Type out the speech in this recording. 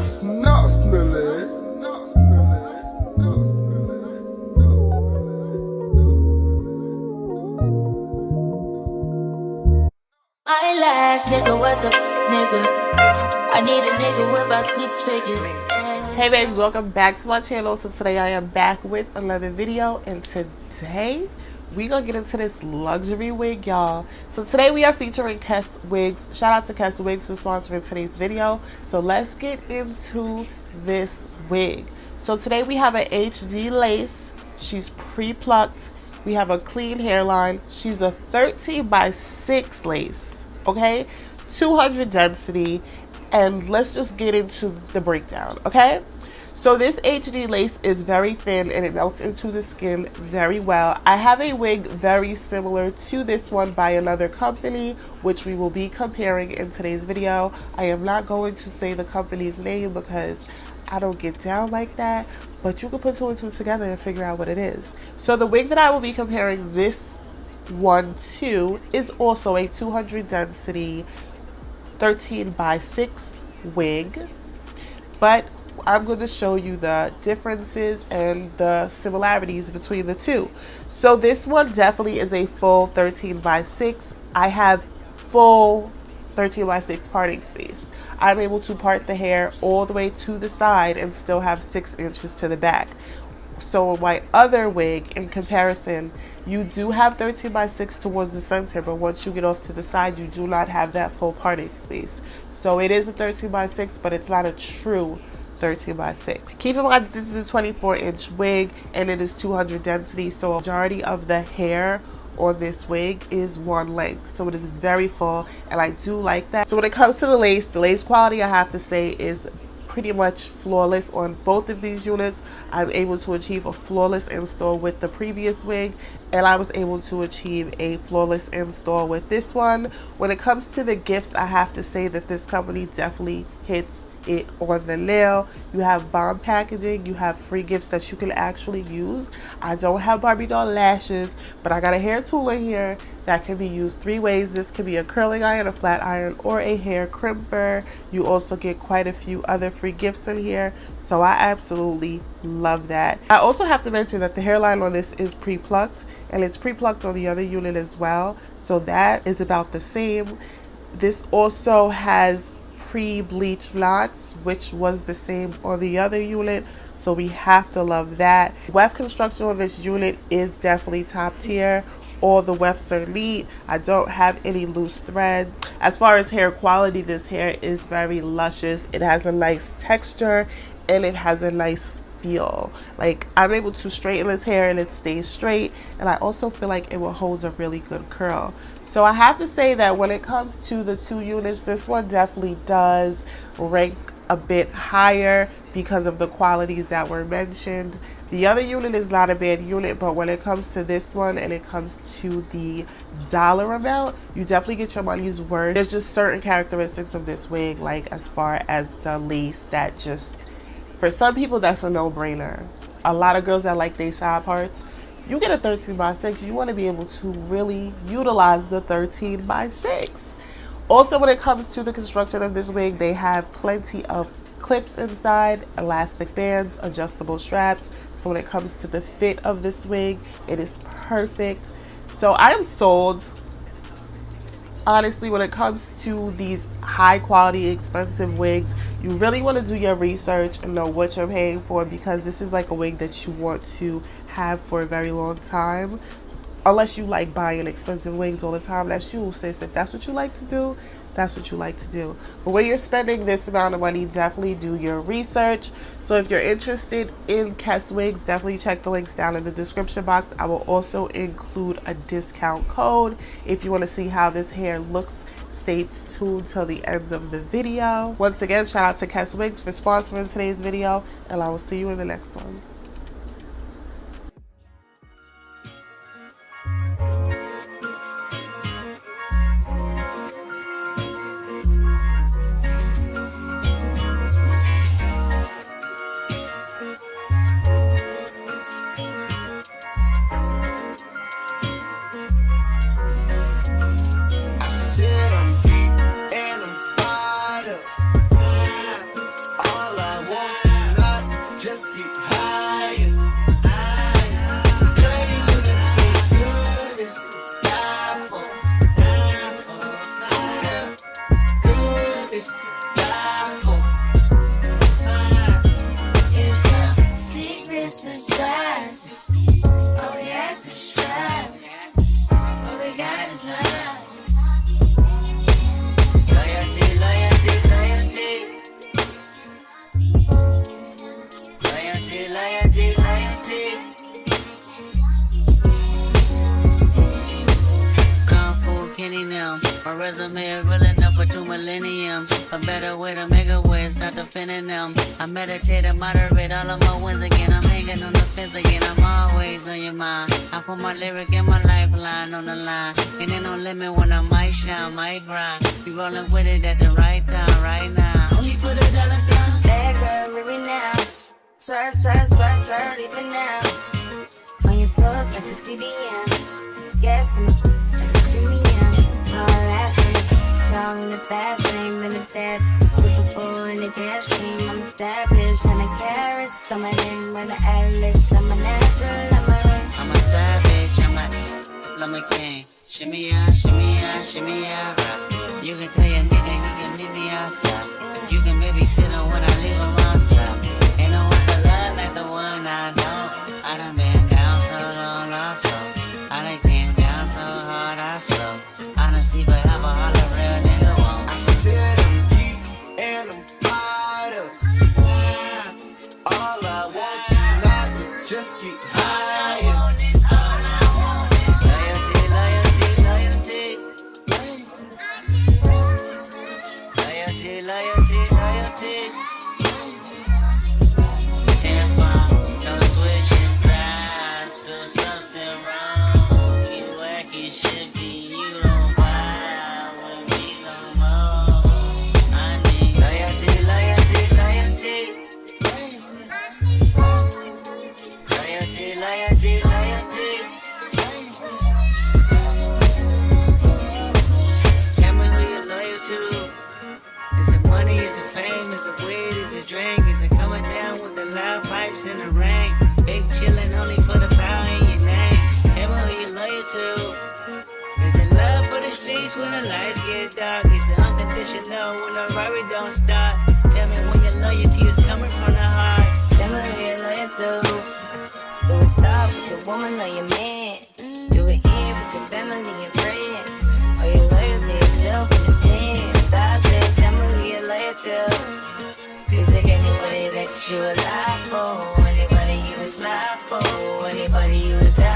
My last nigga was a nigga. I need a nigga with about 6 figures. Hey babes, welcome back to my channel. So today I am back with another video, and today we gonna get into this luxury wig, y'all. So today we are featuring KesWigs. Shout out to KesWigs for sponsoring today's video. So let's get into this wig. So today we have an HD lace. She's pre-plucked. We have a clean hairline. She's a 13x6 lace. Okay, 200 density, and let's just get into the breakdown. Okay, so this HD lace is very thin and it melts into the skin very well. I have a wig very similar to this one by another company, which we will be comparing in today's video. I am not going to say the company's name because I don't get down like that, but you can put two and two together and figure out what it is. So the wig that I will be comparing this one to is also a 200 density 13x6 wig, but I'm going to show you the differences and the similarities between the two. So this one definitely is a full 13x6. I have full 13x6 parting space. I'm able to part the hair all the way to the side and still have 6 inches to the back. So my other wig, in comparison, you do have 13x6 towards the center, but once you get off to the side, you do not have that full parting space. So it is a 13x6, but it's not a true 13x6. Keep in mind that this is a 24-inch wig and it is 200 density, so a majority of the hair on this wig is one length, so it is very full, and I do like that. So when it comes to the lace quality, I have to say is pretty much flawless on both of these units. I'm able to achieve a flawless install with the previous wig, and I was able to achieve a flawless install with this one. When it comes to the gifts, I have to say that this company definitely hits it on the nail. You have bomb packaging, you have free gifts that you can actually use. I don't have Barbie doll lashes, but I got a hair tool in here that can be used 3 ways. This can be a curling iron, a flat iron, or a hair crimper. You also get quite a few other free gifts in here, so I absolutely love that. I also have to mention that the hairline on this is pre-plucked, and it's pre-plucked on the other unit as well, so that is about the same. This also has pre-bleached knots, which was the same on the other unit, so we have to love that. Weft construction on this unit is definitely top tier. All the wefts are neat. I don't have any loose threads. As far as hair quality, this hair is very luscious. It has a nice texture and it has a nice feel. Like, I'm able to straighten this hair and it stays straight, and I also feel like it will hold a really good curl. So I have to say that when it comes to the two units, this one definitely does rank a bit higher because of the qualities that were mentioned. The other unit is not a bad unit, but when it comes to this one and it comes to the dollar amount, you definitely get your money's worth. There's just certain characteristics of this wig, like as far as the lace, that just, for some people, that's a no-brainer. A lot of girls that like their side parts, you get a 13x6, you want to be able to really utilize the 13x6. Also, when it comes to the construction of this wig, they have plenty of clips inside, elastic bands, adjustable straps. So when it comes to the fit of this wig, it is perfect. So I am sold. Honestly, when it comes to these high quality, expensive wigs, you really want to do your research and know what you're paying for, because this is like a wig that you want to have for a very long time. Unless you like buying expensive wigs all the time, that's you, sis. If that's what you like to do, that's what you like to do. But when you're spending this amount of money, definitely do your research. So if you're interested in KesWigs, definitely check the links down in the description box. I will also include a discount code if you want to see how this hair looks. Stay tuned till the end of the video. Once again, shout out to KesWigs for sponsoring today's video, and I will see you in the next one. Said I'm deep and I'm fired up. All I My resume is real enough for 2 millenniums. A better way to make a way, start defending them. I meditate and moderate all of my wins again. I'm hanging on the fence again, I'm always on your mind. I put my lyric and my lifeline on the line. And ain't no limit when I might shine, might grind. Be rolling with it at the right time, right now. Only for the dollar sign. Bad girl, read me now. Swear, swear, swear, swear, even now. On your pulse like a CDM. Yes, I'm like a premium. All lasting, long in the fast lane, limited. Looking for in the cash game. I'm established, and I carry on my name when the atlas. I'm a natural, I'm a ring. I'm a savage, I'm a lumber king. Shimmy out, shimmy out, shimmy out, rock. You can tell your nigga he can meet me outside. You can maybe sit on when I leave around south. Ain't no other love like the one I know. I done been down so long, lost so. I done came down so hard, I slow. Honestly, forever, all a real nigga won't. I said I'm geek and I'm fired up. All I want is not just get higher. Loyalty. 10-5, no switching sides. Feel something wrong. You act you should be. You don't vibe with me no more. I need loyalty. Tell me who you're loyal to. Is it money? Is it fame? Is it weed? Is it drink? Is it coming down with the loud pipes in the rain? Big chillin' only for the power in your name. Tell me who you loyal to. Is it love for the streets when the lights get dark? Is it unconditional when the robbery don't stop? Tell me when your loyalty is coming from the heart. Tell me who you're loyal to. Do it start with your woman or your man. Do it end with your family and friends. Or you loyal to yourself and your fans. I said, tell me who you're loyal to. Is it anybody that you alive for? Anybody you would slide for? Anybody you would die